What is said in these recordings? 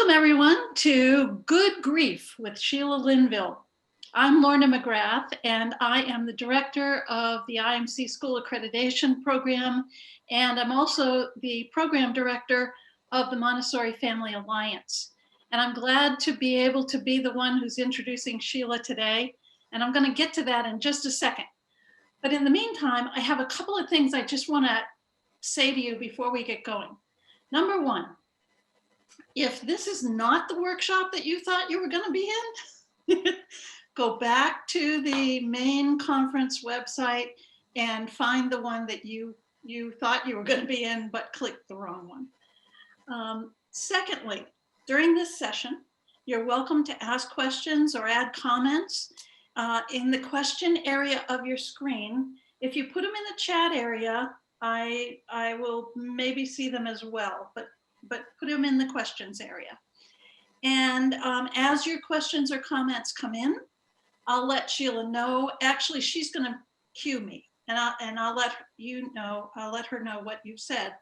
Welcome everyone to Good Grief with Sheila Linville. I'm Lorna McGrath and I am the director of the IMC School Accreditation Program, and I'm also the program director of the Montessori Family Alliance. And I'm glad to be able to be the one who's introducing Sheila today, and I'm going to get to that in just a second. But in the meantime, I have a couple of things I just want to say to you before we get going. Number one, if this is not the workshop that you thought you were going to be in, go back to the main conference website and find the one that you thought you were going to be in, but clicked the wrong one. Secondly, during this session, you're welcome to ask questions or add comments in the question area of your screen. If you put them in the chat area, I will maybe see them as well, but put them in the questions area. And as your questions or comments come in, I'll let Sheila know. Actually, she's going to cue me, and I'll let you know. I'll let her know what you've said,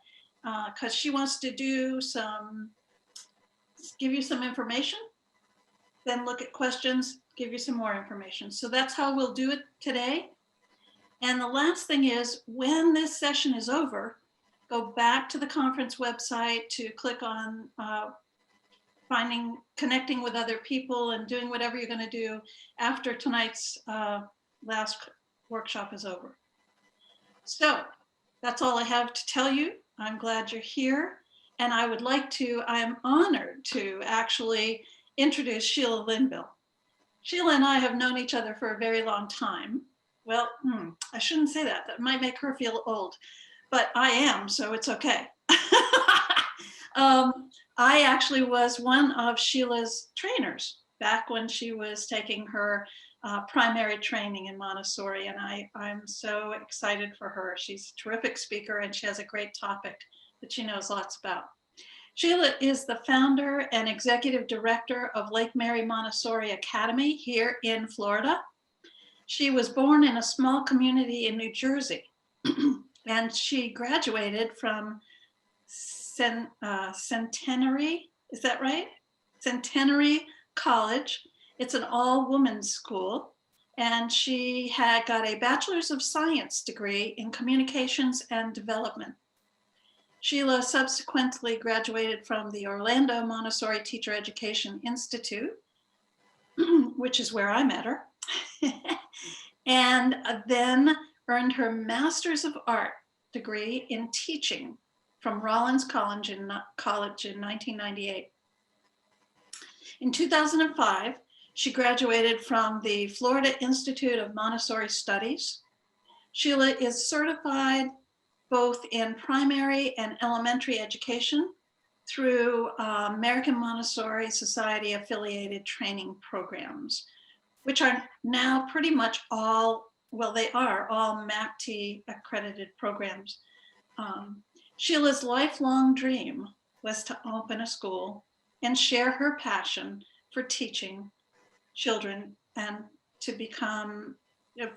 because she wants to do give you some information, then look at questions, give you some more information. So that's how we'll do it today. And the last thing is, when this session is over, go back to the conference website to click on connecting with other people and doing whatever you're going to do after tonight's last workshop is over. So that's all I have to tell you. I'm glad you're here. And I am honored to actually introduce Sheila Linville. Sheila and I have known each other for a very long time. Well, I shouldn't say that. That might make her feel old. But I am, so it's okay. I actually was one of Sheila's trainers back when she was taking her primary training in Montessori, and I'm so excited for her. She's a terrific speaker, and she has a great topic that she knows lots about. Sheila is the founder and executive director of Lake Mary Montessori Academy here in Florida. She was born in a small community in New Jersey. And she graduated from Centenary, is that right? Centenary College. It's an all-women's school. And she had got a Bachelor's of Science degree in Communications and Development. Sheila subsequently graduated from the Orlando Montessori Teacher Education Institute, which is where I met her. And then earned her Master's of Art degree in teaching from Rollins College in 1998. In 2005, she graduated from the Florida Institute of Montessori Studies. Sheila is certified both in primary and elementary education through American Montessori Society affiliated training programs, which are now pretty much all, well, they are all MAPT accredited programs. Sheila's lifelong dream was to open a school and share her passion for teaching children and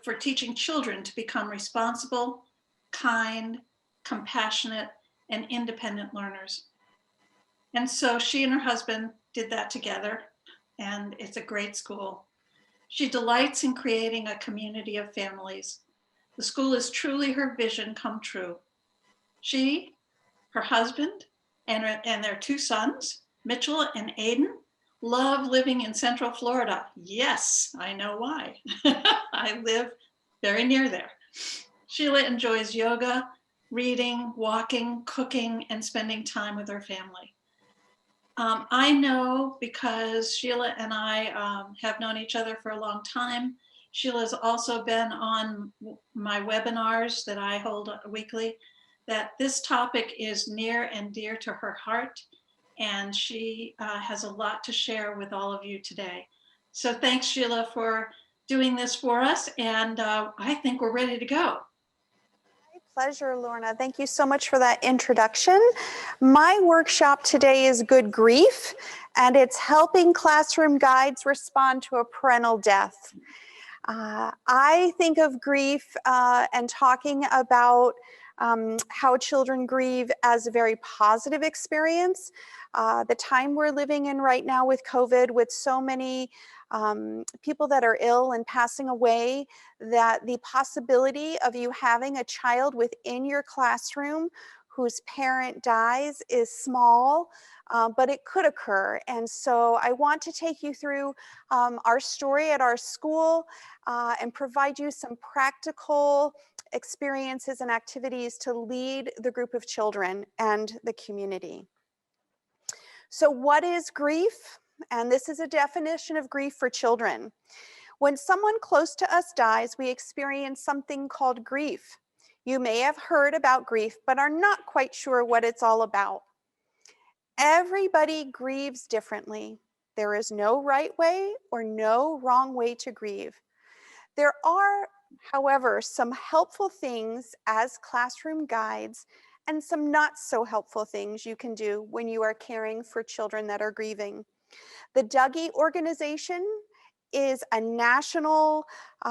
for teaching children to become responsible, kind, compassionate, and independent learners. And so she and her husband did that together, and it's a great school. She delights in creating a community of families. The school is truly her vision come true. She, her husband, and their two sons, Mitchell and Aiden, love living in Central Florida. Yes, I know why. I live very near there. Sheila enjoys yoga, reading, walking, cooking, and spending time with her family. I know because Sheila and I have known each other for a long time. Sheila's also been on my webinars that I hold weekly, that this topic is near and dear to her heart, and she has a lot to share with all of you today. So thanks, Sheila, for doing this for us, and I think we're ready to go. Pleasure, Lorna. Thank you so much for that introduction. My workshop today is Good Grief, and it's helping classroom guides respond to a parental death. I think of grief and talking about how children grieve as a very positive experience. The time we're living in right now with COVID, with so many people that are ill and passing away, that the possibility of you having a child within your classroom whose parent dies is small, but it could occur. And so I want to take you through our story at our school and provide you some practical experiences and activities to lead the group of children and the community. So what is grief? And this is a definition of grief for children. When someone close to us dies, we experience something called grief. You may have heard about grief, but are not quite sure what it's all about. Everybody grieves differently. There is no right way or no wrong way to grieve. There are, however, some helpful things as classroom guides and some not so helpful things you can do when you are caring for children that are grieving. The Dougie organization is a national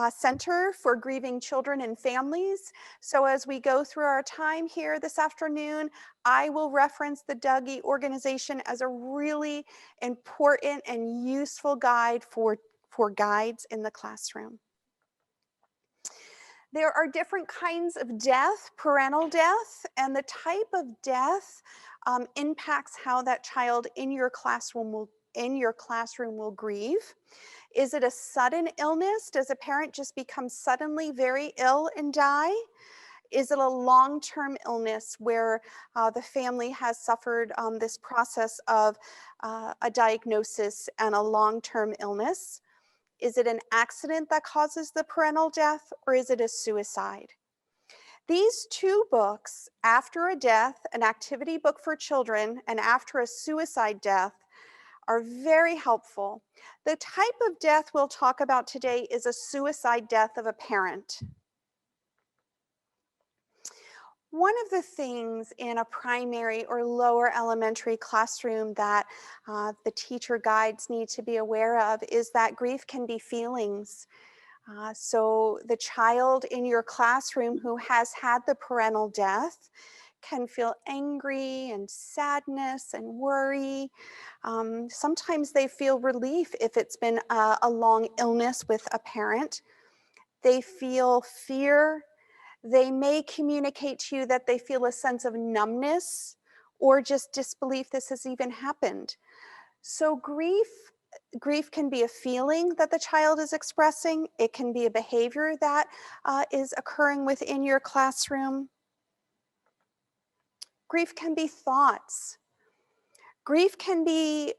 center for grieving children and families. So as we go through our time here this afternoon, I will reference the Dougie organization as a really important and useful guide for guides in the classroom. There are different kinds of death, parental death, and the type of death impacts how that child in your classroom will grieve. Is it a sudden illness? Does a parent just become suddenly very ill and die? Is it a long-term illness where the family has suffered this process of a diagnosis and a long-term illness? Is it an accident that causes the parental death, or is it a suicide? These two books, After a Death, an activity book for children, and After a Suicide Death, are very helpful. The type of death we'll talk about today is a suicide death of a parent. One of the things in a primary or lower elementary classroom that the teacher guides need to be aware of is that grief can be feelings. So the child in your classroom who has had the parental death can feel angry and sadness and worry. Sometimes they feel relief if it's been a long illness with a parent. They feel fear. They may communicate to you that they feel a sense of numbness or just disbelief this has even happened. So grief can be a feeling that the child is expressing. It can be a behavior that is occurring within your classroom. Grief can be thoughts. Grief can be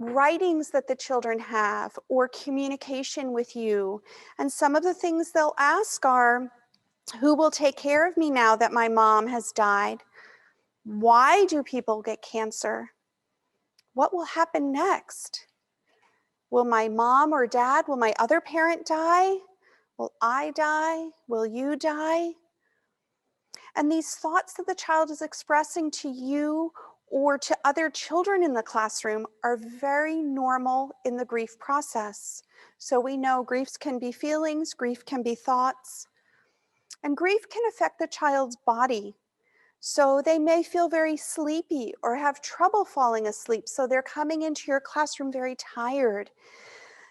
writings that the children have or communication with you. And some of the things they'll ask are, who will take care of me now that my mom has died? Why do people get cancer? What will happen next? Will my mom or dad, will my other parent die? Will I die? Will you die? And these thoughts that the child is expressing to you or to other children in the classroom are very normal in the grief process. So we know griefs can be feelings, grief can be thoughts, and grief can affect the child's body. So they may feel very sleepy or have trouble falling asleep. So they're coming into your classroom very tired.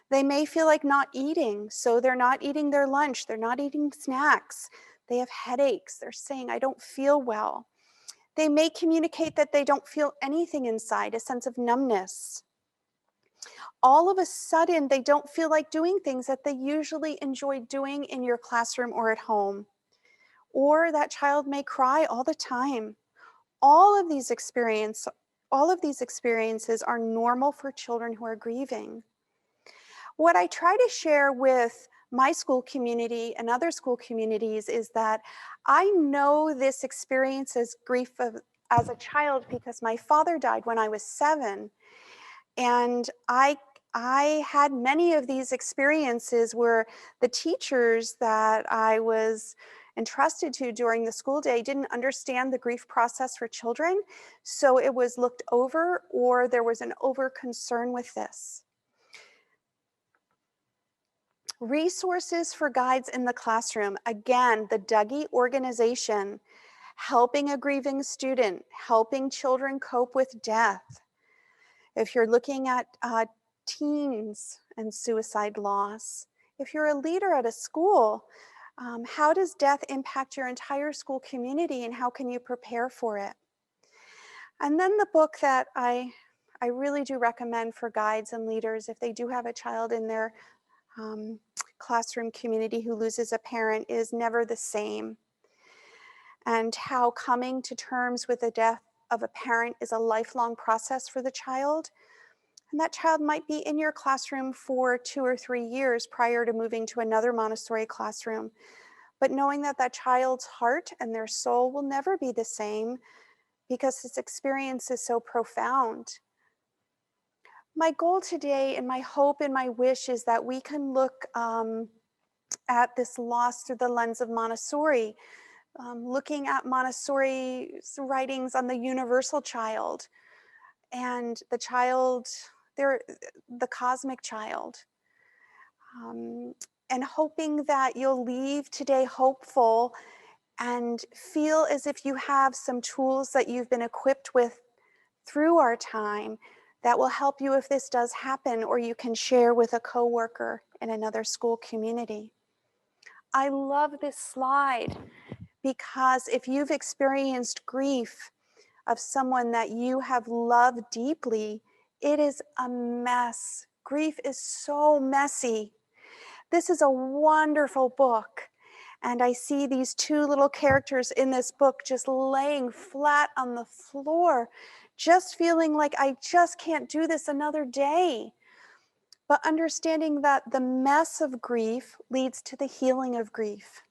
They may feel like not eating. So they're not eating their lunch. They're not eating snacks. They have headaches. They're saying, I don't feel well. They may communicate that they don't feel anything inside, a sense of numbness. All of a sudden, they don't feel like doing things that they usually enjoy doing in your classroom or at home. Or that child may cry all the time. All of these experiences are normal for children who are grieving. What I try to share with my school community and other school communities is that I know this experience as grief as a child because my father died when I was 7. And I had many of these experiences where the teachers that I was entrusted to during the school day didn't understand the grief process for children. So it was looked over or there was an over concern with this. Resources for guides in the classroom. Again, the Dougie organization, helping a grieving student, helping children cope with death. If you're looking at teens and suicide loss, if you're a leader at a school, how does death impact your entire school community and how can you prepare for it? And then the book that I really do recommend for guides and leaders, if they do have a child in their classroom community who loses a parent, is Never the Same. And how coming to terms with the death of a parent is a lifelong process for the child. And that child might be in your classroom for 2 or 3 years prior to moving to another Montessori classroom. But knowing that that child's heart and their soul will never be the same because this experience is so profound. My goal today and my hope and my wish is that we can look at this loss through the lens of Montessori, looking at Montessori's writings on the universal child and the child, the cosmic child, and hoping that you'll leave today hopeful and feel as if you have some tools that you've been equipped with through our time that will help you if this does happen, or you can share with a coworker in another school community. I love this slide because if you've experienced grief of someone that you have loved deeply, it is a mess. Grief is so messy. This is a wonderful book. And I see these two little characters in this book just laying flat on the floor, just feeling like I just can't do this another day. But understanding that the mess of grief leads to the healing of grief,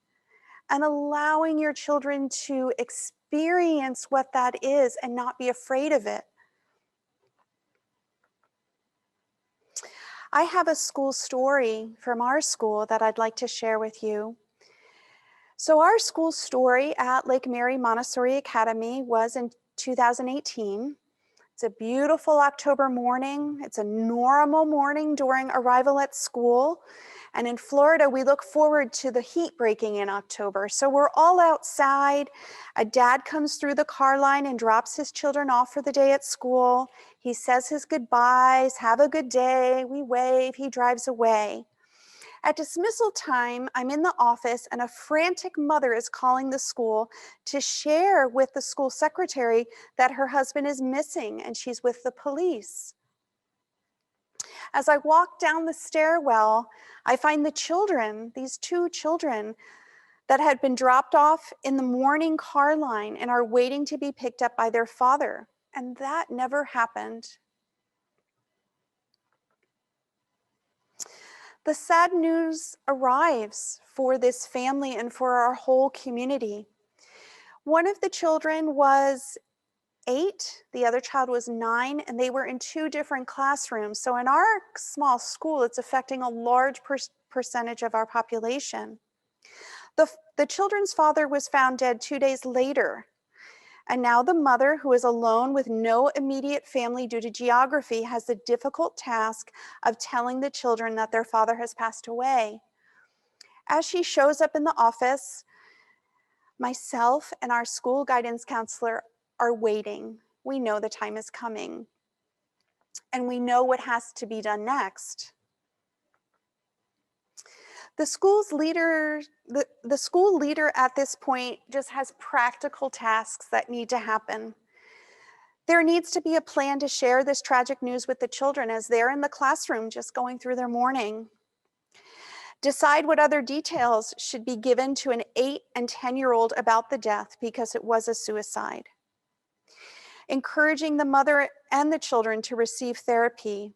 and allowing your children to experience what that is and not be afraid of it. I have a school story from our school that I'd like to share with you. So our school story at Lake Mary Montessori Academy was in 2018. It's a beautiful October morning. It's a normal morning during arrival at school. And in Florida, we look forward to the heat breaking in October. So we're all outside. A dad comes through the car line and drops his children off for the day at school. He says his goodbyes, have a good day. We wave, he drives away. At dismissal time, I'm in the office and a frantic mother is calling the school to share with the school secretary that her husband is missing and she's with the police. As I walk down the stairwell, I find the children, these two children that had been dropped off in the morning car line and are waiting to be picked up by their father. And that never happened. The sad news arrives for this family and for our whole community. One of the children was 8, the other child was 9, and they were in 2 different classrooms. So in our small school, it's affecting a large percentage of our population. The children's father was found dead 2 days later. And now the mother, who is alone with no immediate family due to geography, has the difficult task of telling the children that their father has passed away. As she shows up in the office, myself and our school guidance counselor are waiting. We know the time is coming, and we know what has to be done next. The school leader at this point just has practical tasks that need to happen. There needs to be a plan to share this tragic news with the children as they're in the classroom just going through their morning. Decide what other details should be given to an 8 and 10-year-old about the death because it was a suicide. Encouraging the mother and the children to receive therapy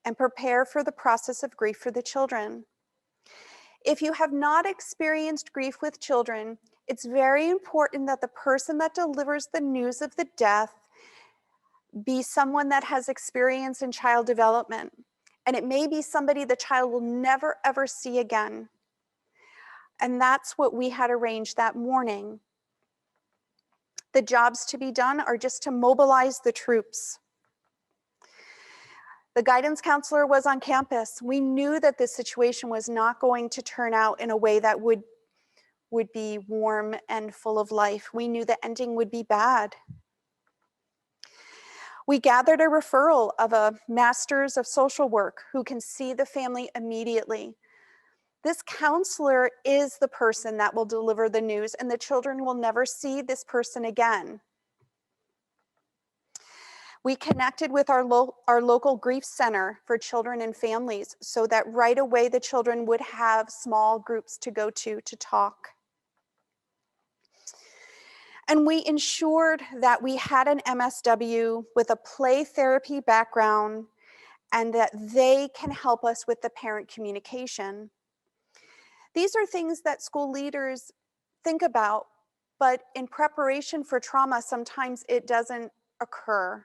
and prepare for the process of grief for the children. If you have not experienced grief with children, it's very important that the person that delivers the news of the death be someone that has experience in child development. And it may be somebody the child will never, ever see again. And that's what we had arranged that morning. The jobs to be done are just to mobilize the troops. The guidance counselor was on campus. We knew that this situation was not going to turn out in a way that would be warm and full of life. We knew the ending would be bad. We gathered a referral of a master's of social work who can see the family immediately. This counselor is the person that will deliver the news, and the children will never see this person again. We connected with our local grief center for children and families so that right away the children would have small groups to go to talk. And we ensured that we had an MSW with a play therapy background and that they can help us with the parent communication. These are things that school leaders think about, but in preparation for trauma, sometimes it doesn't occur.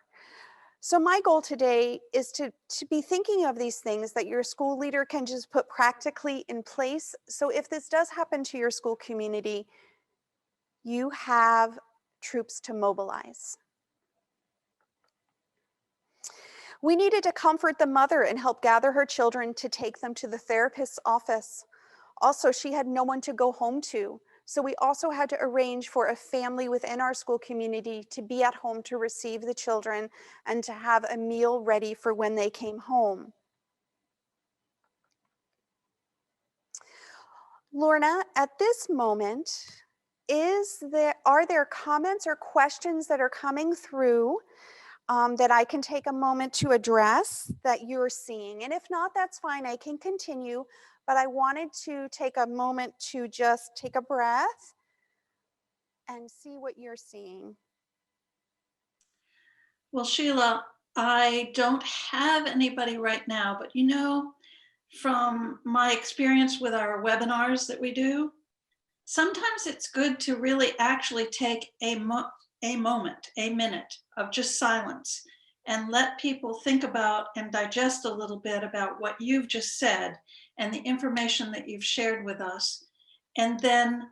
So my goal today is to be thinking of these things that your school leader can just put practically in place. So if this does happen to your school community, you have troops to mobilize. We needed to comfort the mother and help gather her children to take them to the therapist's office. Also, she had no one to go home to. So we also had to arrange for a family within our school community to be at home to receive the children and to have a meal ready for when they came home. Lorna, at this moment, are there comments or questions that are coming through that I can take a moment to address that you're seeing? And if not, that's fine, I can continue. But I wanted to take a moment to just take a breath and see what you're seeing. Well, Sheila, I don't have anybody right now, but you know, from my experience with our webinars that we do, sometimes it's good to really actually take a minute of just silence and let people think about and digest a little bit about what you've just said and the information that you've shared with us. And then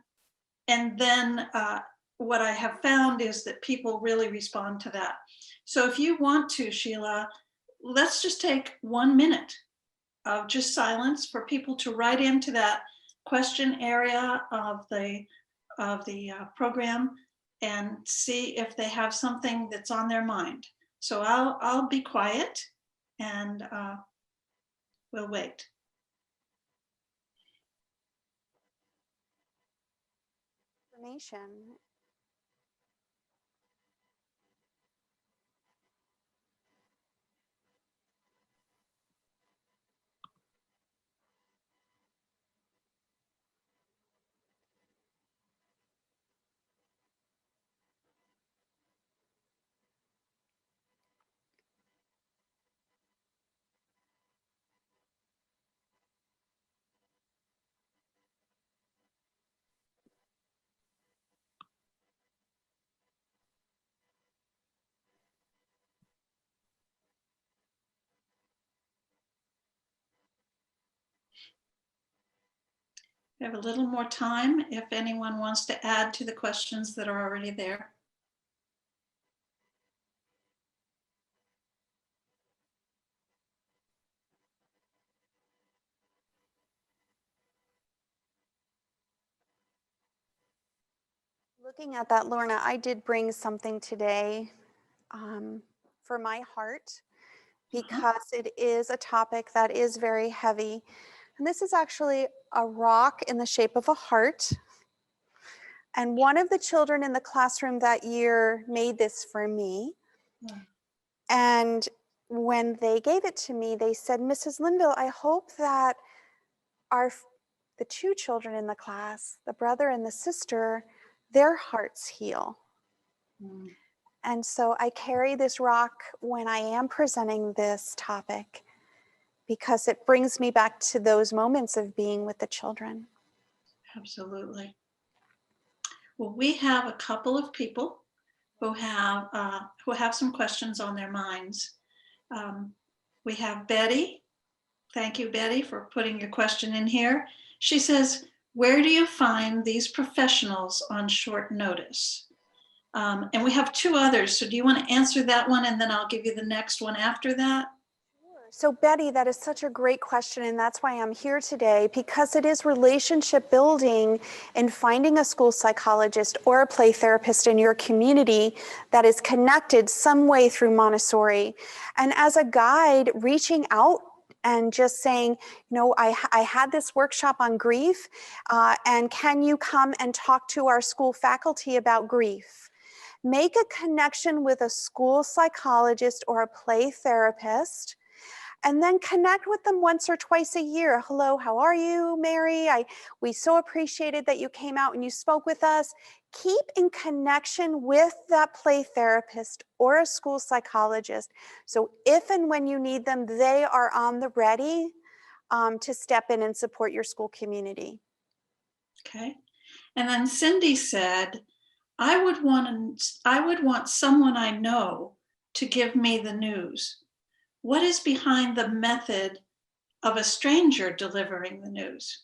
what I have found is that people really respond to that. So if you want to, Sheila, let's just take 1 minute of just silence for people to write into that question area of the program and see if they have something that's on their mind. So I'll be quiet and we'll wait. Information. We have a little more time if anyone wants to add to the questions that are already there. Looking at that, Lorna, I did bring something today for my heart because it is a topic that is very heavy. And this is actually a rock in the shape of a heart. And one of the children in the classroom that year made this for me. Yeah. And when they gave it to me, they said, Mrs. Linville, I hope that the two children in the class, the brother and the sister, their hearts heal. Mm. And so I carry this rock when I am presenting this topic because it brings me back to those moments of being with the children. Absolutely. Well, we have a couple of people who have some questions on their minds. We have Betty. Thank you, Betty, for putting your question in here. She says, where do you find these professionals on short notice? And we have two others. So do you want to answer that one and then I'll give you the next one after that? Sure. So Betty, that is such a great question, and that's why I'm here today, because it is relationship building and finding a school psychologist or a play therapist in your community that is connected some way through Montessori. And as a guide, reaching out and just saying, I had this workshop on grief, and can you come and talk to our school faculty about grief? Make a connection with a school psychologist or a play therapist, and then connect with them once or twice a year. Hello, how are you, Mary? We so appreciated that you came out and you spoke with us. Keep in connection with that play therapist or a school psychologist. So if and when you need them, they are on the ready to step in and support your school community. Okay. And then Cindy said, I would want someone I know to give me the news. What is behind the method of a stranger delivering the news?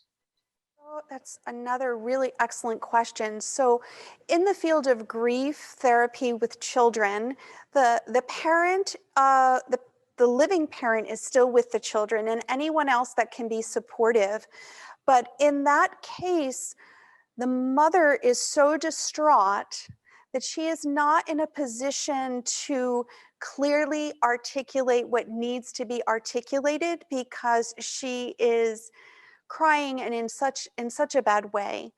Oh, that's another really excellent question. So in the field of grief therapy with children, the parent, the living parent is still with the children, and anyone else that can be supportive. But in that case, the mother is so distraught that she is not in a position to clearly articulate what needs to be articulated, because she is crying and in such a bad way,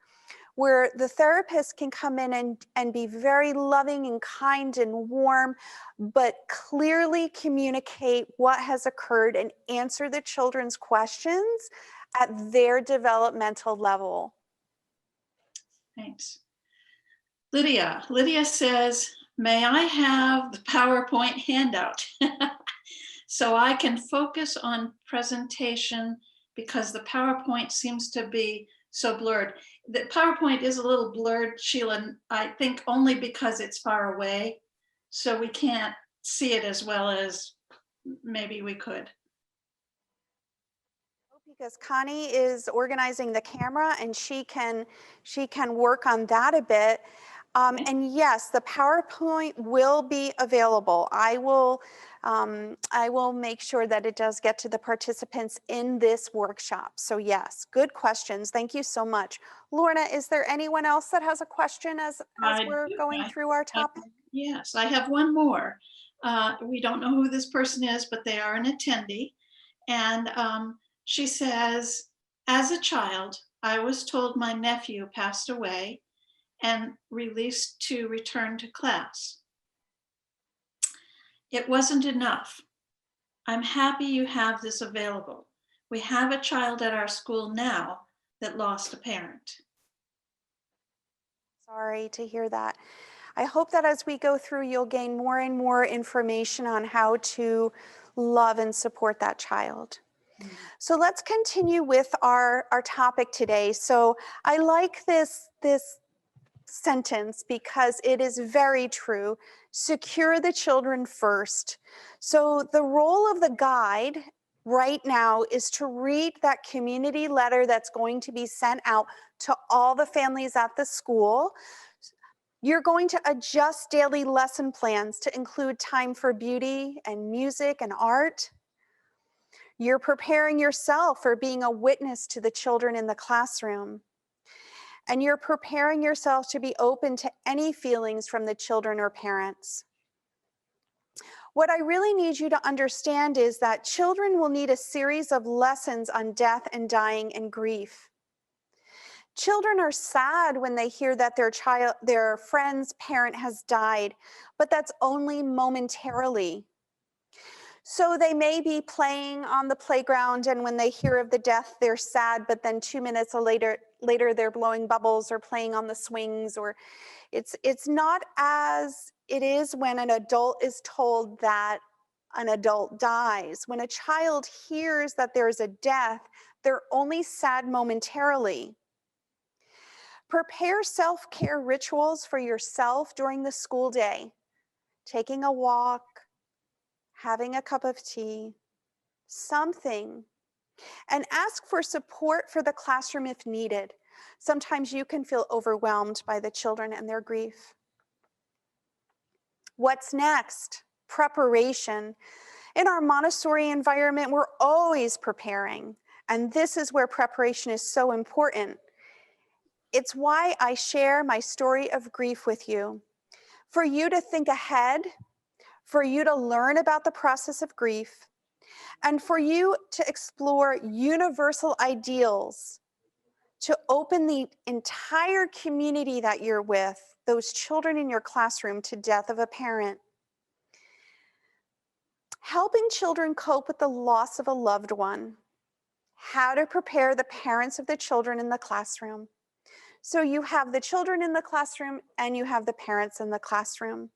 where the therapist can come in and be very loving and kind and warm, but clearly communicate what has occurred and answer the children's questions at their developmental level. Thanks. Lydia says, may I have the PowerPoint handout so I can focus on presentation, because the PowerPoint seems to be so blurred. The PowerPoint is a little blurred, Sheila, I think only because it's far away. So we can't see it as well as maybe we could. Because Connie is organizing the camera and she can work on that a bit. Okay. And yes, the PowerPoint will be available. I will make sure that it does get to the participants in this workshop. So yes, good questions. Thank you so much. Lorna, is there anyone else that has a question as we're going through our topic? Yes, I have one more. We don't know who this person is, but they are an attendee. And she says, as a child, I was told my nephew passed away and released to return to class. It wasn't enough. I'm happy you have this available. We have a child at our school now that lost a parent. Sorry to hear that. I hope that as we go through, you'll gain more and more information on how to love and support that child. So let's continue with our topic today. So I like this sentence because it is very true. Secure the children first. So the role of the guide right now is to read that community letter that's going to be sent out to all the families at the school. You're going to adjust daily lesson plans to include time for beauty and music and art. You're preparing yourself for being a witness to the children in the classroom. And you're preparing yourself to be open to any feelings from the children or parents. What I really need you to understand is that children will need a series of lessons on death and dying and grief. Children are sad when they hear that their friend's parent has died, but that's only momentarily. So they may be playing on the playground, and when they hear of the death, they're sad, but then 2 minutes later they're blowing bubbles or playing on the swings. Or it's not as it is when an adult is told that an adult dies. When a child hears that there's a death, they're only sad momentarily. Prepare self-care rituals for yourself during the school day. Taking a walk, having a cup of tea, something. And ask for support for the classroom if needed. Sometimes you can feel overwhelmed by the children and their grief. What's next? Preparation. In our Montessori environment, we're always preparing. And this is where preparation is so important. It's why I share my story of grief with you, for you to think ahead, for you to learn about the process of grief, and for you to explore universal ideals, to open the entire community that you're with, those children in your classroom, to death of a parent. Helping children cope with the loss of a loved one, how to prepare the parents of the children in the classroom. So you have the children in the classroom and you have the parents in the classroom.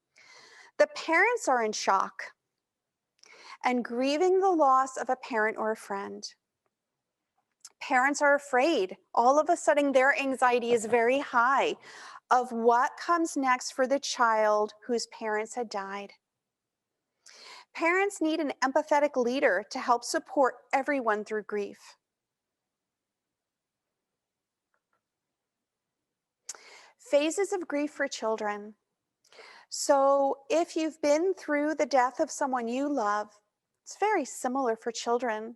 The parents are in shock and grieving the loss of a parent or a friend. Parents are afraid. All of a sudden, their anxiety is very high of what comes next for the child whose parents had died. Parents need an empathetic leader to help support everyone through grief. Phases of grief for children. So if you've been through the death of someone you love, it's very similar for children.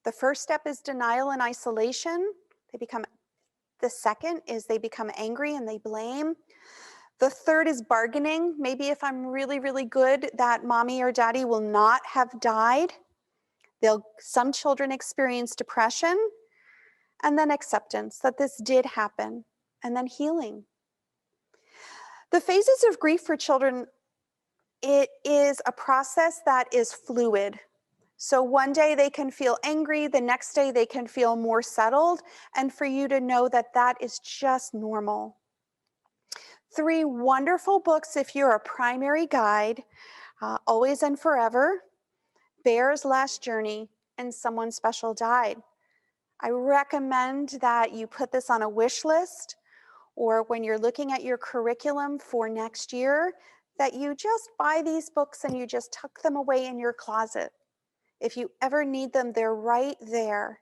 The first step is denial and isolation. The second is they become angry and they blame. The third is bargaining. Maybe if I'm really, really good, that mommy or daddy will not have died. Some children experience depression, and then acceptance that this did happen, and then healing. The phases of grief for children, it is a process that is fluid. So one day they can feel angry, the next day they can feel more settled, and for you to know that that is just normal. 3 wonderful books if you're a primary guide, Always and Forever, Bear's Last Journey, and Someone Special Died. I recommend that you put this on a wish list, or when you're looking at your curriculum for next year, that you just buy these books and you just tuck them away in your closet. If you ever need them, they're right there.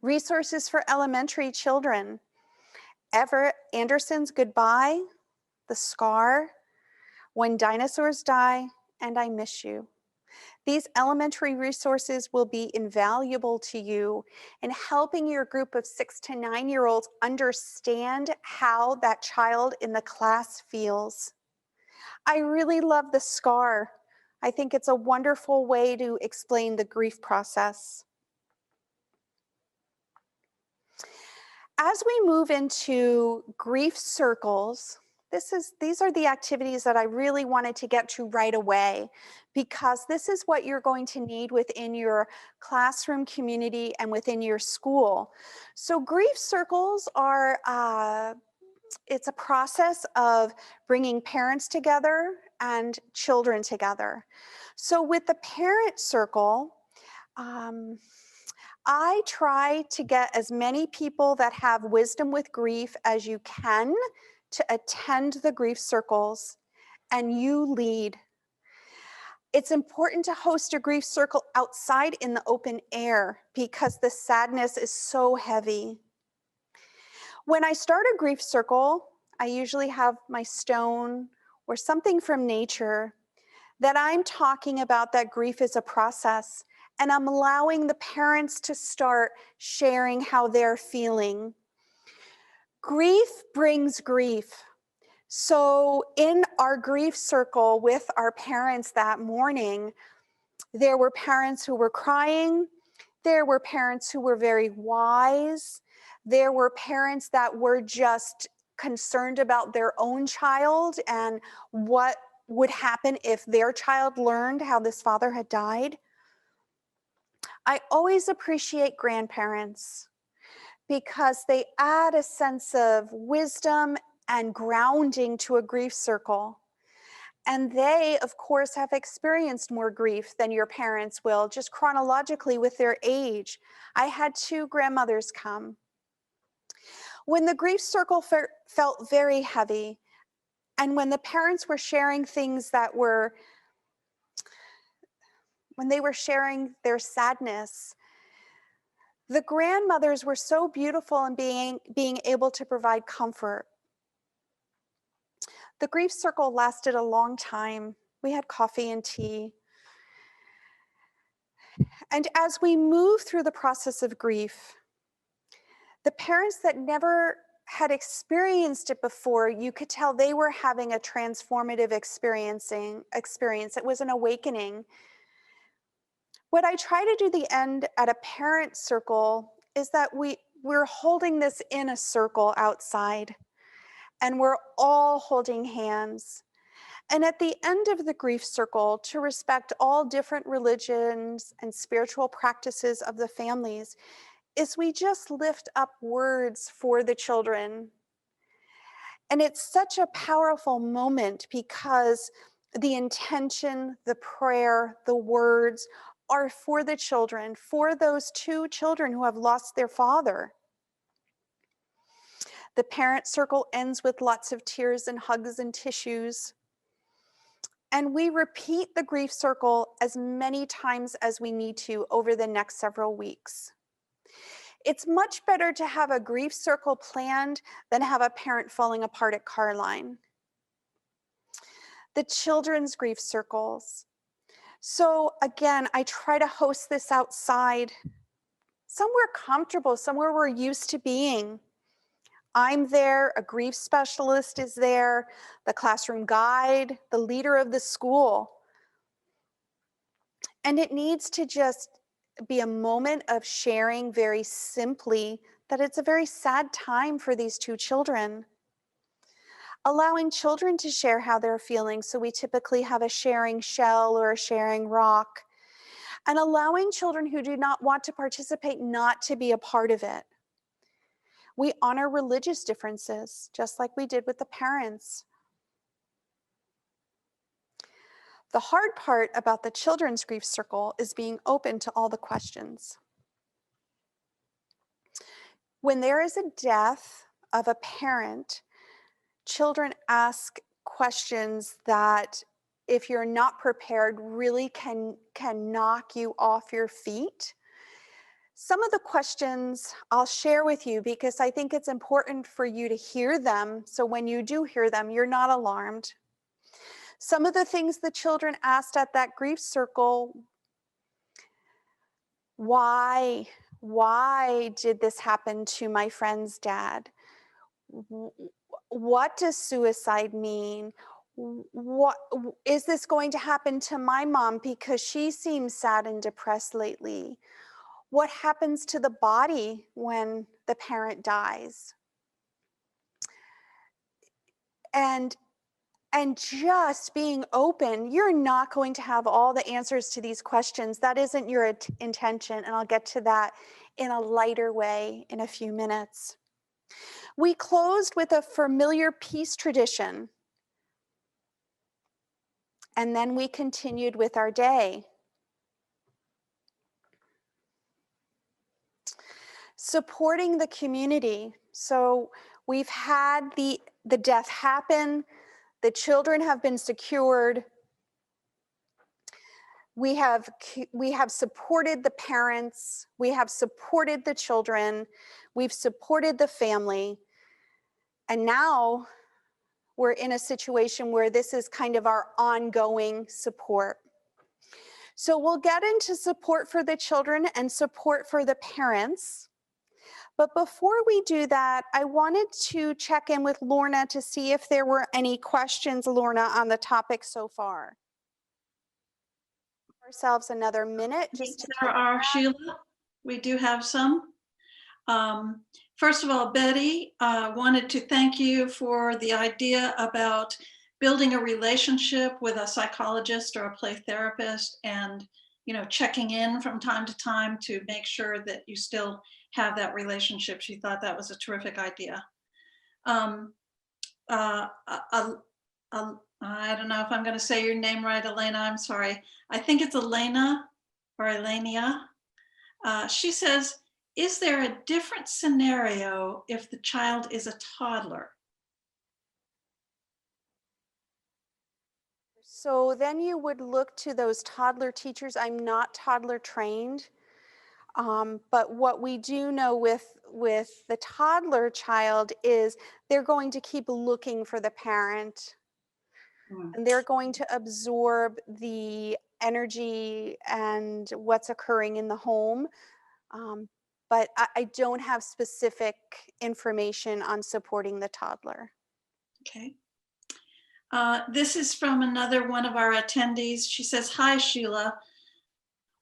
Resources for elementary children. Everett Anderson's Goodbye, The Scar, When Dinosaurs Die, and I Miss You. These elementary resources will be invaluable to you in helping your group of 6 to 9-year-olds understand how that child in the class feels. I really love The Scar. I think it's a wonderful way to explain the grief process. As we move into grief circles, these are the activities that I really wanted to get to right away, because this is what you're going to need within your classroom community and within your school. So grief circles are, it's a process of bringing parents together and children together. So with the parent circle, I try to get as many people that have wisdom with grief as you can to attend the grief circles, and you lead. It's important to host a grief circle outside in the open air because the sadness is so heavy. When I start a grief circle, I usually have my stone or something from nature that I'm talking about, that grief is a process, and I'm allowing the parents to start sharing how they're feeling. Grief brings grief. So in our grief circle with our parents that morning, there were parents who were crying. There were parents who were very wise. There were parents that were just concerned about their own child and what would happen if their child learned how this father had died. I always appreciate grandparents because they add a sense of wisdom and grounding to a grief circle. And they, of course, have experienced more grief than your parents will, just chronologically with their age. I had 2 grandmothers come. When the grief circle felt very heavy, and when the parents were sharing things that were, when they were sharing their sadness, the grandmothers were so beautiful in being able to provide comfort. The grief circle lasted a long time. We had coffee and tea. And as we move through the process of grief, the parents that never had experienced it before, you could tell they were having a transformative experience. It was an awakening. What I try to do the end at a parent circle is that we're holding this in a circle outside, and we're all holding hands. And at the end of the grief circle, to respect all different religions and spiritual practices of the families, is we just lift up words for the children. And it's such a powerful moment because the intention, the prayer, the words are for the children, for those two children who have lost their father. The parent circle ends with lots of tears and hugs and tissues. And we repeat the grief circle as many times as we need to over the next several weeks. It's much better to have a grief circle planned than have a parent falling apart at car line. The children's grief circles. So again, I try to host this outside, somewhere comfortable, somewhere we're used to being. I'm there, a grief specialist is there, the classroom guide, the leader of the school. And it needs to just be a moment of sharing very simply that it's a very sad time for these two children. Allowing children to share how they're feeling. So we typically have a sharing shell or a sharing rock. And allowing children who do not want to participate not to be a part of it. We honor religious differences, just like we did with the parents. The hard part about the children's grief circle is being open to all the questions. When there is a death of a parent, children ask questions that, if you're not prepared, really can knock you off your feet. Some of the questions I'll share with you because I think it's important for you to hear them. So when you do hear them, you're not alarmed. Some of the things the children asked at that grief circle: why did this happen to my friend's dad? What does suicide mean? What is this going to happen to my mom because she seems sad and depressed lately? What happens to the body when the parent dies? And just being open. You're not going to have all the answers to these questions. That isn't your intention, and I'll get to that in a lighter way in a few minutes. We closed with a familiar peace tradition, and then we continued with our day. Supporting the community. So we've had the death happen. The children have been secured. We have supported the parents. We have supported the children. We've supported the family. And now we're in a situation where this is kind of our ongoing support. So we'll get into support for the children and support for the parents. But before we do that, I wanted to check in with Lorna to see if there were any questions, Lorna, on the topic so far. Ourselves another minute just to there are, Sheila. We do have some. First of all, Betty wanted to thank you for the idea about building a relationship with a psychologist or a play therapist, and checking in from time to time to make sure that you still have that relationship. She thought that was a terrific idea. I don't know if I'm going to say your name right, Elena. I'm sorry. I think it's Elena or Elenia. She says, is there a different scenario if the child is a toddler? So then you would look to those toddler teachers. I'm not toddler trained, but what we do know with the toddler child is they're going to keep looking for the parent. Mm. and they're going to absorb the energy and what's occurring in the home. Um, but I don't have specific information on supporting the toddler. Okay. This is from another one of our attendees. She says, "Hi, Sheila.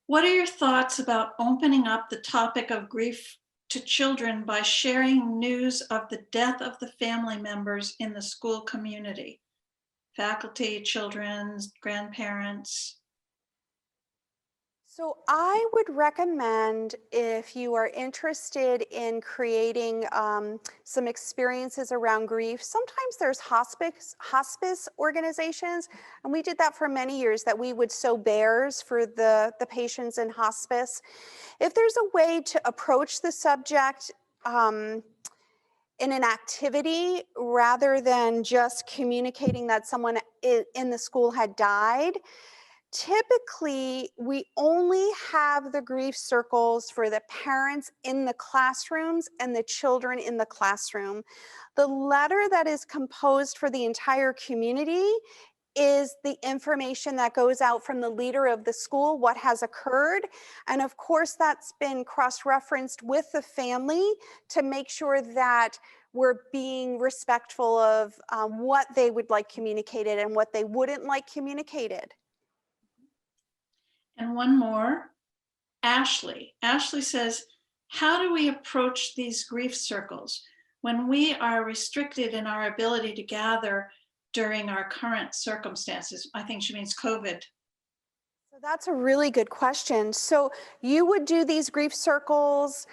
What are your thoughts about opening up the topic of grief to children by sharing news of the death of the family members in the school community? Faculty, children, grandparents." So I would recommend, if you are interested in creating some experiences around grief, sometimes there's hospice organizations, and we did that for many years, that we would sew bears for the patients in hospice. If there's a way to approach the subject in an activity rather than just communicating that someone in the school had died, typically, we only have the grief circles for the parents in the classrooms and the children in the classroom. The letter that is composed for the entire community is the information that goes out from the leader of the school, what has occurred. And of course, that's been cross-referenced with the family to make sure that we're being respectful of what they would like communicated and what they wouldn't like communicated. And one more, Ashley. Ashley says, "How do we approach these grief circles when we are restricted in our ability to gather during our current circumstances?" I think she means COVID. So that's a really good question. So you would do these grief circles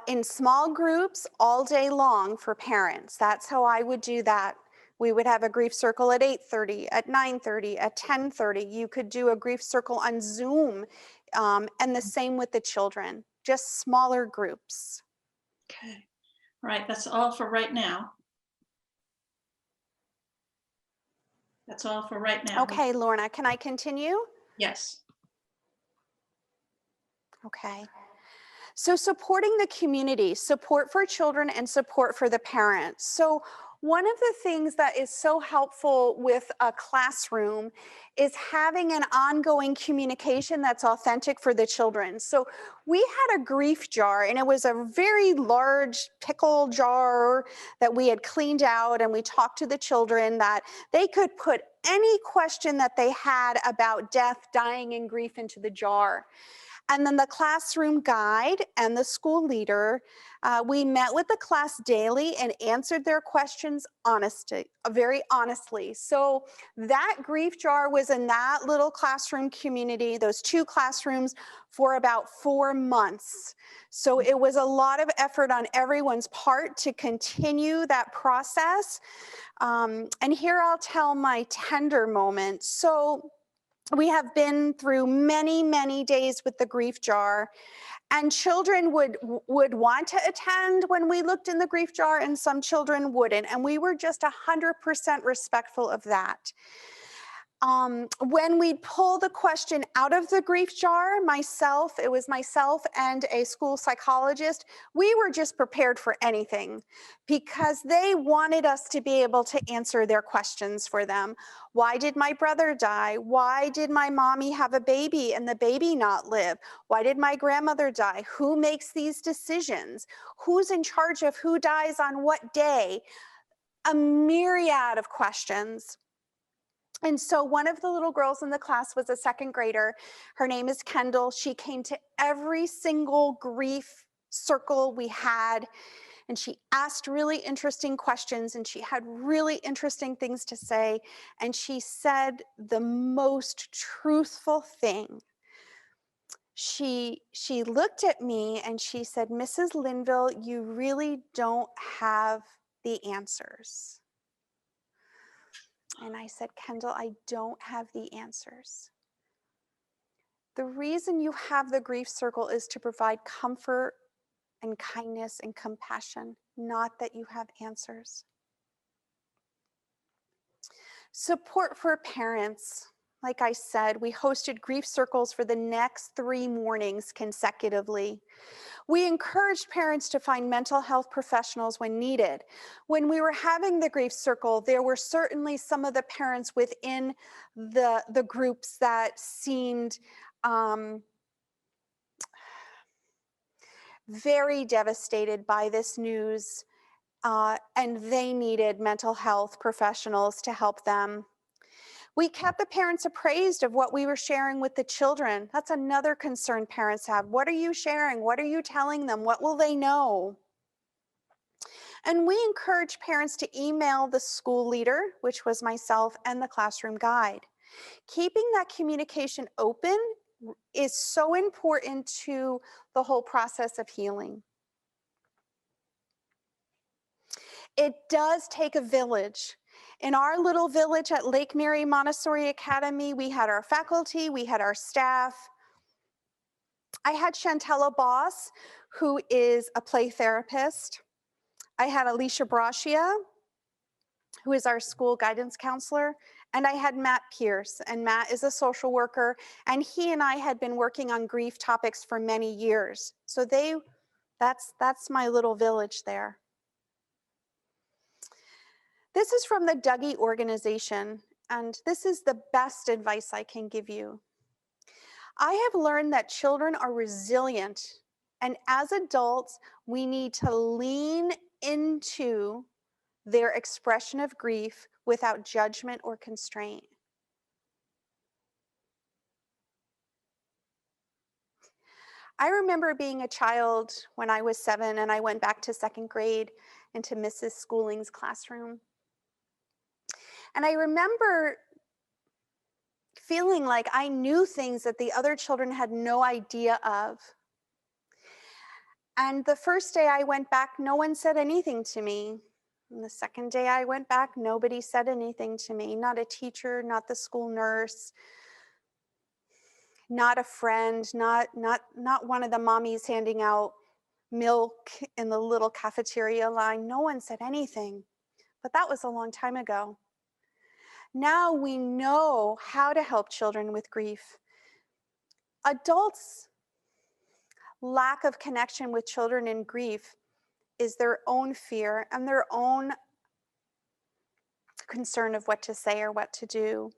in small groups all day long for parents. That's how I would do that. We would have a grief circle at 8:30, at 9:30, at 10:30. You could do a grief circle on Zoom, and the same with the children, just smaller groups. Okay. All right, that's all for right now. That's all for right now. Okay, Lorna, can I continue? Yes. Okay. So supporting the community, support for children and support for the parents. So one of the things that is so helpful with a classroom is having an ongoing communication that's authentic for the children. So we had a grief jar, and it was a very large pickle jar that we had cleaned out, and we talked to the children that they could put any question that they had about death, dying, and grief into the jar. And then the classroom guide and the school leader, we met with the class daily and answered their questions very honestly. So that grief jar was in that little classroom community, those 2 classrooms, for about 4 months. So it was a lot of effort on everyone's part to continue that process. And here I'll tell my tender moment. So we have been through many, many days with the grief jar, and children would want to attend when we looked in the grief jar, and some children wouldn't, and we were just 100% respectful of that. When we pull the question out of the grief jar, it was myself and a school psychologist, we were just prepared for anything because they wanted us to be able to answer their questions for them. Why did my brother die? Why did my mommy have a baby and the baby not live? Why did my grandmother die? Who makes these decisions? Who's in charge of who dies on what day? A myriad of questions. And so one of the little girls in the class was a 2nd grader. Her name is Kendall. She came to every single grief circle we had, and she asked really interesting questions, and she had really interesting things to say. And she said the most truthful thing. She looked at me and she said, "Mrs. Linville, you really don't have the answers." And I said, "Kendall, I don't have the answers. The reason you have the grief circle is to provide comfort and kindness and compassion, not that you have answers." Support for parents. Like I said, we hosted grief circles for the next 3 mornings consecutively. We encouraged parents to find mental health professionals when needed. When we were having the grief circle, there were certainly some of the parents within the groups that seemed very devastated by this news, and they needed mental health professionals to help them. We kept the parents appraised of what we were sharing with the children. That's another concern parents have. What are you sharing? What are you telling them? What will they know? And we encourage parents to email the school leader, which was myself, and the classroom guide. Keeping that communication open is so important to the whole process of healing. It does take a village. In our little village at Lake Mary Montessori Academy, we had our faculty, we had our staff. I had Chantella Boss, who is a play therapist. I had Alicia Brachia, who is our school guidance counselor, and I had Matt Pierce, and Matt is a social worker, and he and I had been working on grief topics for many years. So that's my little village there. This is from the Dougie organization, and this is the best advice I can give you. I have learned that children are resilient, and as adults, we need to lean into their expression of grief without judgment or constraint. I remember being a child when I was 7 and I went back to 2nd grade into Mrs. Schooling's classroom. And I remember feeling like I knew things that the other children had no idea of. And the first day I went back, no one said anything to me. And the second day I went back, nobody said anything to me. Not a teacher, not the school nurse, not a friend, not one of the mommies handing out milk in the little cafeteria line. No one said anything. But that was a long time ago. Now we know how to help children with grief. Adults' lack of connection with children in grief is their own fear and their own concern of what to say or what to do.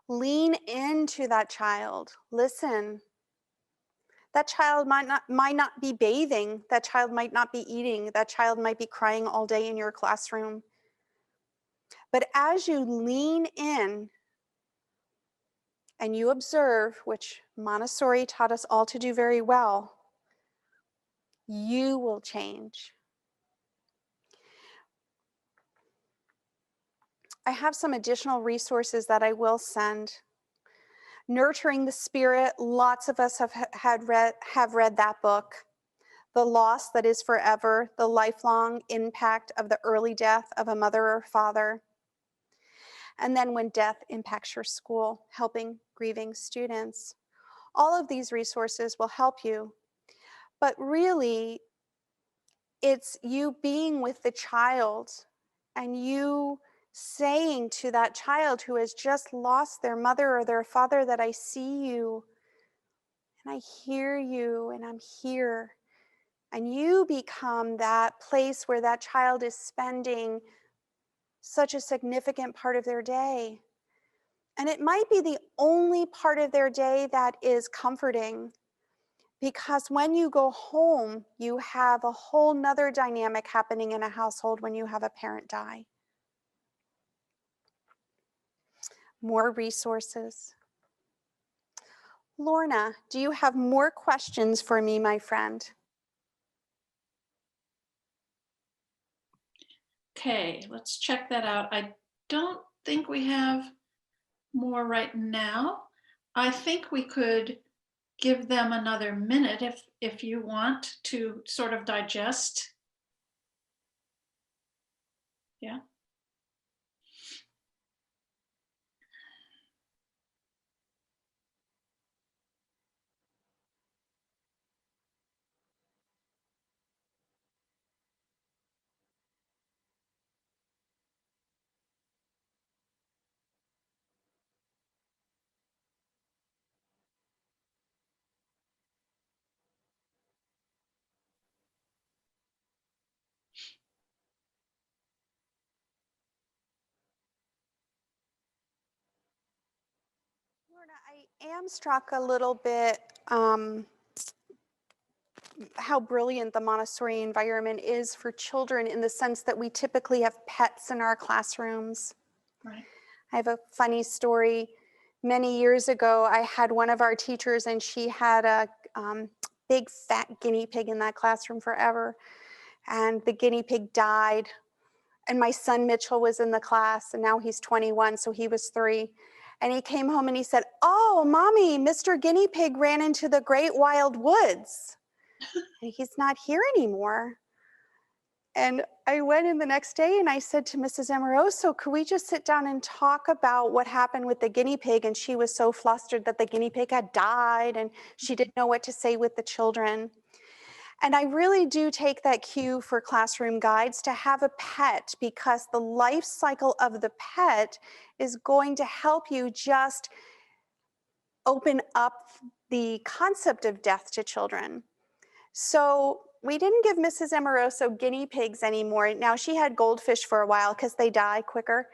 Lean into that child. Listen. That child might not be bathing. That child might not be eating. That child might be crying all day in your classroom. But as you lean in and you observe, which Montessori taught us all to do very well, you will change. I have some additional resources that I will send. Nurturing the Spirit, lots of us have read that book. The Loss That Is Forever, the lifelong impact of the early death of a mother or father. And then When Death Impacts Your School, helping grieving students. All of these resources will help you. But really, it's you being with the child and you saying to that child who has just lost their mother or their father that I see you and I hear you and I'm here. And you become that place where that child is spending such a significant part of their day. And it might be the only part of their day that is comforting, because when you go home, you have a whole nother dynamic happening in a household when you have a parent die. More resources. Lorna, do you have more questions for me, my friend? Okay, let's check that out. I don't think we have more right now. I think we could give them another minute if you want to sort of digest. Yeah. I am struck a little bit how brilliant the Montessori environment is for children in the sense that we typically have pets in our classrooms. Right. I have a funny story. Many years ago, I had one of our teachers and she had a big fat guinea pig in that classroom forever. And the guinea pig died. And my son Mitchell was in the class, and now he's 21, so he was 3. And he came home and he said, "Oh, Mommy, Mr. Guinea Pig ran into the great wild woods. And he's not here anymore." And I went in the next day and I said to Mrs. Amoroso, "Could we just sit down and talk about what happened with the guinea pig?" And she was so flustered that the guinea pig had died and she didn't know what to say with the children. And I really do take that cue for classroom guides to have a pet, because the life cycle of the pet is going to help you just open up the concept of death to children. So we didn't give Mrs. Amoroso guinea pigs anymore. Now she had goldfish for a while because they die quicker.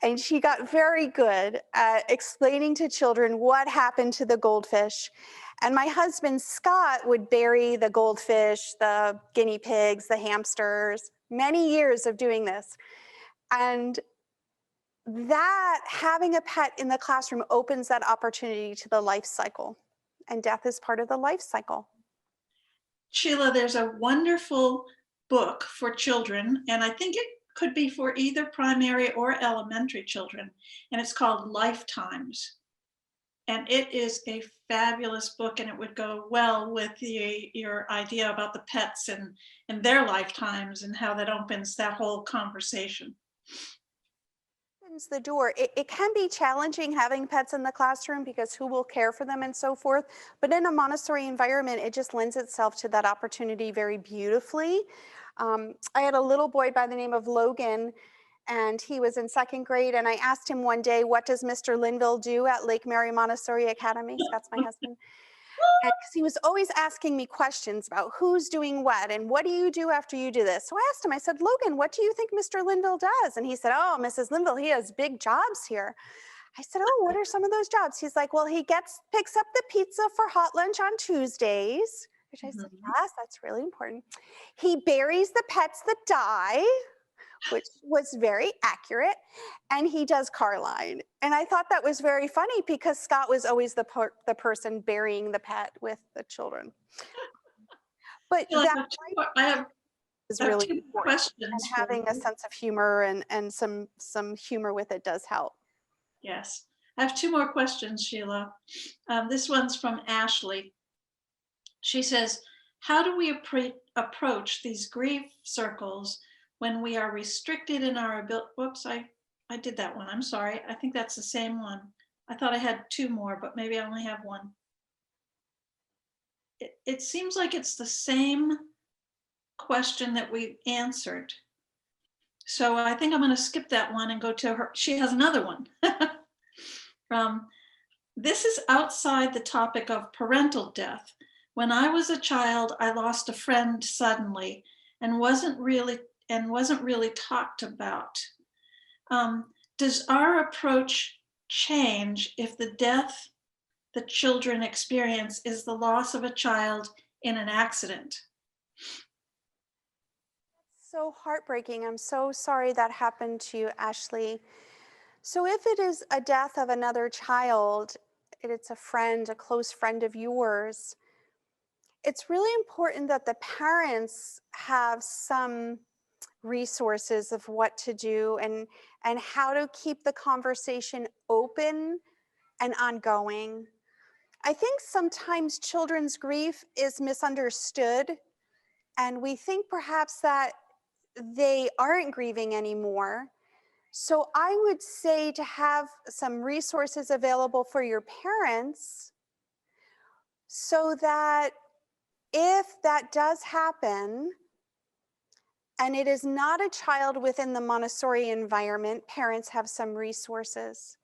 And she got very good at explaining to children what happened to the goldfish. And my husband, Scott, would bury the goldfish, the guinea pigs, the hamsters, many years of doing this. And that having a pet in the classroom opens that opportunity to the life cycle. And death is part of the life cycle. Sheila, there's a wonderful book for children, and I think it could be for either primary or elementary children, and it's called Lifetimes. And it is a fabulous book, and it would go well with your idea about the pets and their lifetimes and how that opens that whole conversation. Opens the door. It can be challenging having pets in the classroom because who will care for them and so forth. But in a Montessori environment, it just lends itself to that opportunity very beautifully. I had a little boy by the name of Logan, and he was in 2nd grade. And I asked him one day, "What does Mr. Linville do at Lake Mary Montessori Academy?" Scott's my husband. And because he was always asking me questions about who's doing what and what do you do after you do this. So I asked him, I said, "Logan, what do you think Mr. Linville does?" And he said, "Oh, Mrs. Linville, he has big jobs here." I said, "Oh, what are some of those jobs?" He's like, "Well, he picks up the pizza for hot lunch on Tuesdays," which I said, "Yes, that's really important. He buries the pets that die," which was very accurate, "and he does car line." And I thought that was very funny because Scott was always the person burying the pet with the children. But Sheila, that I have is really 2 important. questions And for having a you. sense of humor and some humor with it does help. Yes, I have 2 more questions, Sheila. This one's from Ashley. She says, "How do we approach these grief circles when we are restricted in our ability?" Whoops, I did that one. I'm sorry. I think that's the same one. I thought I had 2 more, but maybe I only have 1. It seems like it's the same question that we answered. So I think I'm going to skip that one and go to her. She has another one. This is outside the topic of parental death. When I was a child, I lost a friend suddenly and wasn't really talked about. Does our approach change if the death the children experience is the loss of a child in an accident? So heartbreaking. I'm so sorry that happened to you, Ashley. So if it is a death of another child, it's a friend, a close friend of yours, it's really important that the parents have some resources of what to do and how to keep the conversation open and ongoing. I think sometimes children's grief is misunderstood, and we think perhaps that they aren't grieving anymore. So I would say to have some resources available for your parents so that if that does happen, and it is not a child within the Montessori environment, parents have some resources.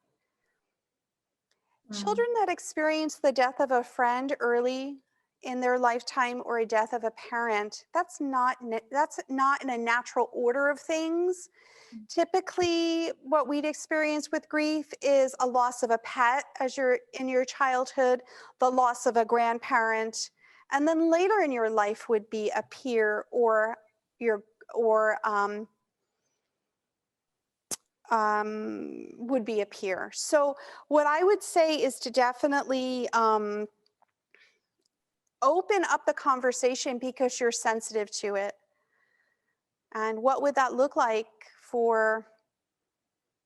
Children that experience the death of a friend early in their lifetime or a death of a parent, that's not in a natural order of things. Typically, what we'd experience with grief is a loss of a pet as you're in your childhood, the loss of a grandparent, and then later in your life would be a peer or your or would be a peer. So what I would say is to definitely open up the conversation because you're sensitive to it. And what would that look like for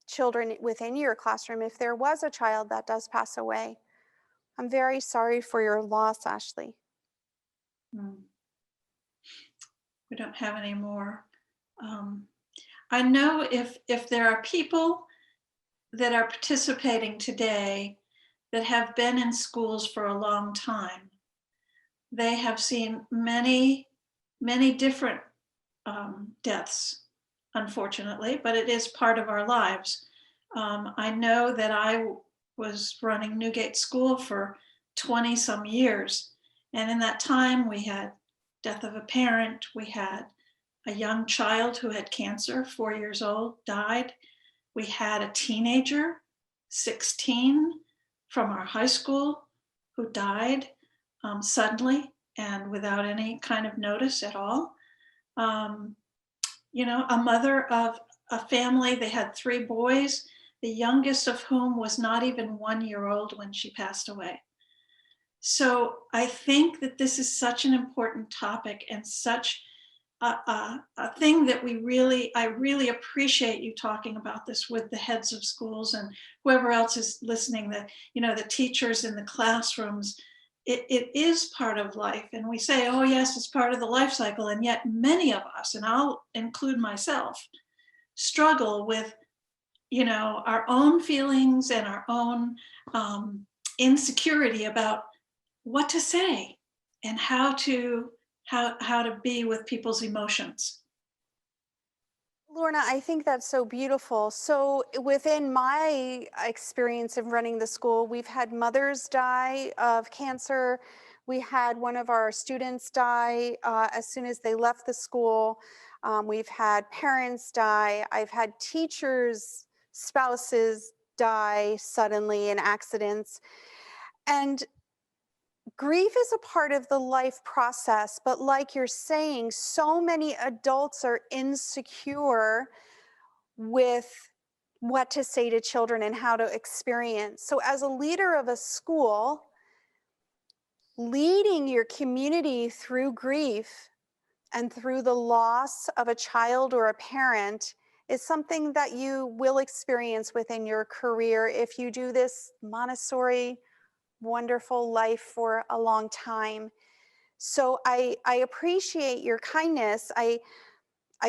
children within your classroom if there was a child that does pass away? I'm very sorry for your loss, Ashley. We don't have any more. I know if there are people that are participating today that have been in schools for a long time, they have seen many, many different deaths, unfortunately, but it is part of our lives. I know that I was running Newgate School for 20 some years. And in that time, we had death of a parent. We had a young child who had cancer, 4 years old, died. We had a teenager, 16, from our high school who died suddenly and without any kind of notice at all. A mother of a family, they had 3 boys, the youngest of whom was not even 1 year old when she passed away. So I think that this is such an important topic and such a thing that I really appreciate you talking about this with the heads of schools and whoever else is listening, the teachers in the classrooms. It is part of life. And we say, oh yes, it's part of the life cycle. And yet many of us, and I'll include myself, struggle with, our own feelings and our own insecurity about what to say and how to be with people's emotions. Lorna, I think that's so beautiful. So within my experience of running the school, we've had mothers die of cancer. We had one of our students die as soon as they left the school. We've had parents die. I've had teachers, spouses die suddenly in accidents. And grief is a part of the life process, but like you're saying, so many adults are insecure with what to say to children and how to experience. So as a leader of a school, leading your community through grief and through the loss of a child or a parent is something that you will experience within your career if you do this Montessori wonderful life for a long time. So I appreciate your kindness. I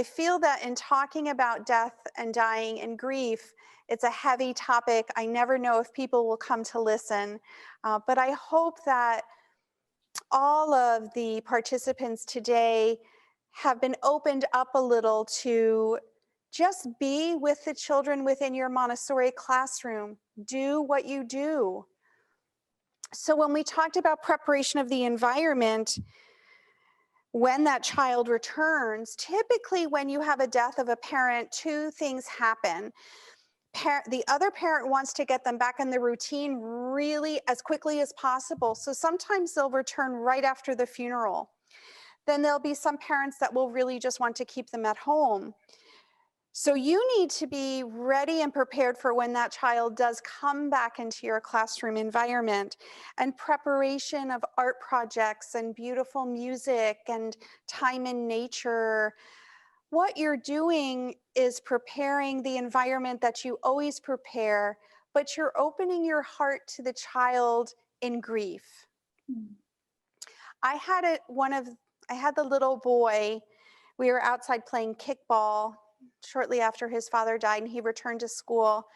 feel that in talking about death and dying and grief, it's a heavy topic. I never know if people will come to listen, but I hope that all of the participants today have been opened up a little to just be with the children within your Montessori classroom. Do what you do. So when we talked about preparation of the environment, when that child returns, typically when you have a death of a parent, 2 things happen. The other parent wants to get them back in the routine really as quickly as possible. So sometimes they'll return right after the funeral. Then there'll be some parents that will really just want to keep them at home. So you need to be ready and prepared for when that child does come back into your classroom environment, and preparation of art projects and beautiful music and time in nature. What you're doing is preparing the environment that you always prepare, but you're opening your heart to the child in grief. I had the little boy, we were outside playing kickball shortly after his father died, and he returned to school,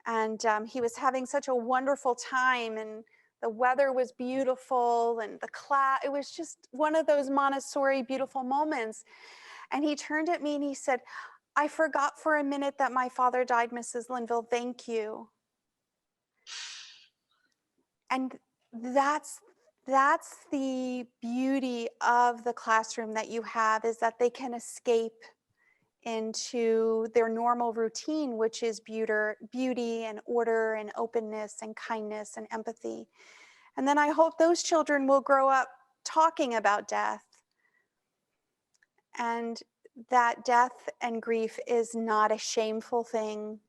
and he was having such a wonderful time, and the weather was beautiful, and it was just one of those Montessori beautiful moments. And he turned at me and he said, "I forgot for a minute that my father died, Mrs. Linville. Thank you." And that's That's the beauty of the classroom that you have, is that they can escape into their normal routine, which is beauty and order and openness and kindness and empathy. And then I hope those children will grow up talking about death, and that death and grief is not a shameful thing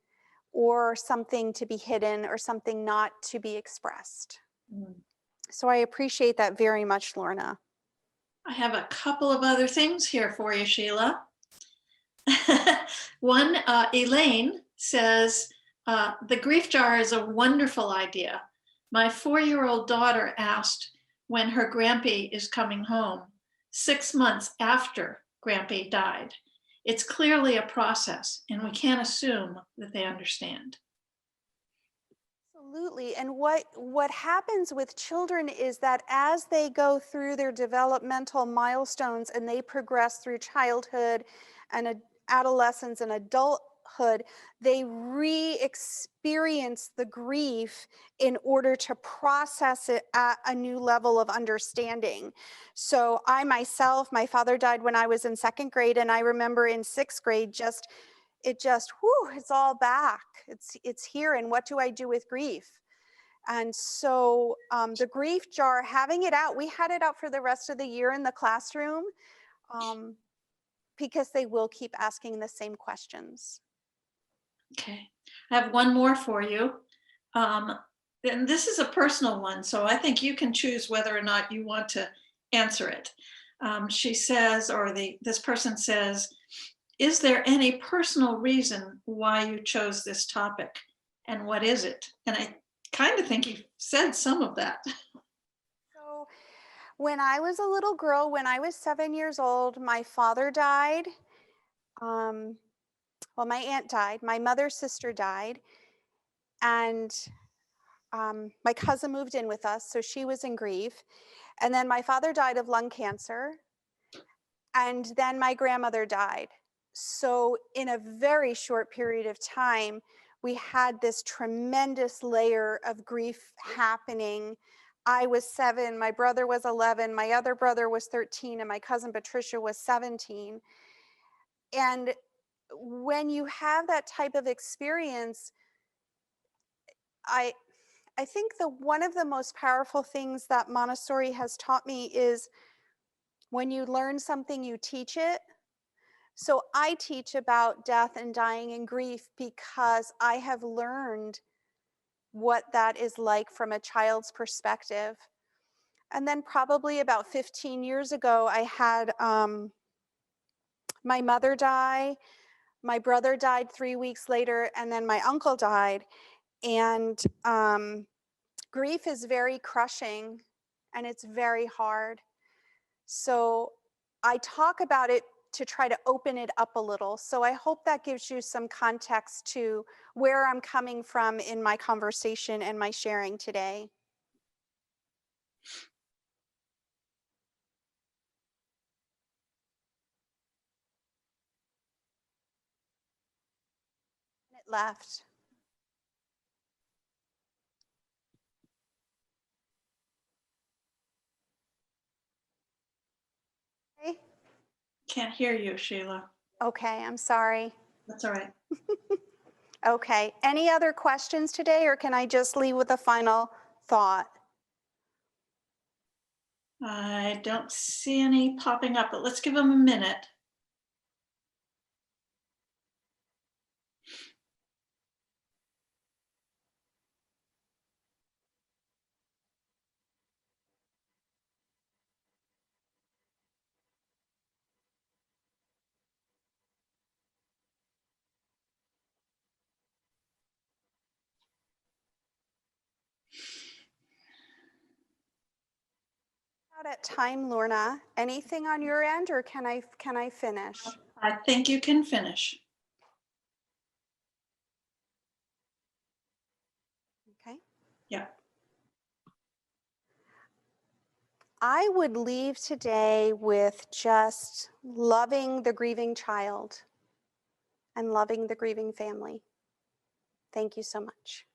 or something to be hidden or something not to be expressed. Mm. So I appreciate that very much, Lorna. I have a couple of other things here for you, Sheila. One, Elaine says, the grief jar is a wonderful idea. My 4-year-old daughter asked when her Grampy is coming home, 6 months after Grampy died. It's clearly a process, and we can't assume that they understand. Absolutely. And what happens with children is that as they go through their developmental milestones and they progress through childhood and adolescence and adulthood, they re-experience the grief in order to process it at a new level of understanding. So I myself, my father died when I was in 2nd grade, and I remember in 6th grade it's all back. It's here, and what do I do with grief? And so the grief jar, having it out, we had it out for the rest of the year in the classroom, because they will keep asking the same questions. Okay, I have one more for you. And this is a personal one, so I think you can choose whether or not you want to answer it. She says, or this person says, is there any personal reason why you chose this topic, and what is it? And I kind of think you said some of that. So when I was a little girl, when I was 7 years old, my father died. Well, my aunt died, my mother's sister died, and my cousin moved in with us, so she was in grief. And then my father died of lung cancer, and then my grandmother died. So in a very short period of time, we had this tremendous layer of grief happening. I was 7, my brother was 11, my other brother was 13, and my cousin Patricia was 17. And when you have that type of experience, I think one of the most powerful things that Montessori has taught me is when you learn something, you teach it. So I teach about death and dying and grief because I have learned what that is like from a child's perspective. And then probably about 15 years ago, I had my mother die, my brother died 3 weeks later, and then my uncle died. And grief is very crushing and it's very hard. So I talk about it to try to open it up a little. So I hope that gives you some context to where I'm coming from in my conversation and my sharing today. It left. Okay. Can't hear you, Sheila. Okay, I'm sorry. That's all right. Okay, any other questions today, or can I just leave with a final thought? I don't see any popping up, but let's give them a minute. Out at time, Lorna. Anything on your end, or can I finish? I think you can finish. Okay. Yeah. I would leave today with just loving the grieving child and loving the grieving family. Thank you so much.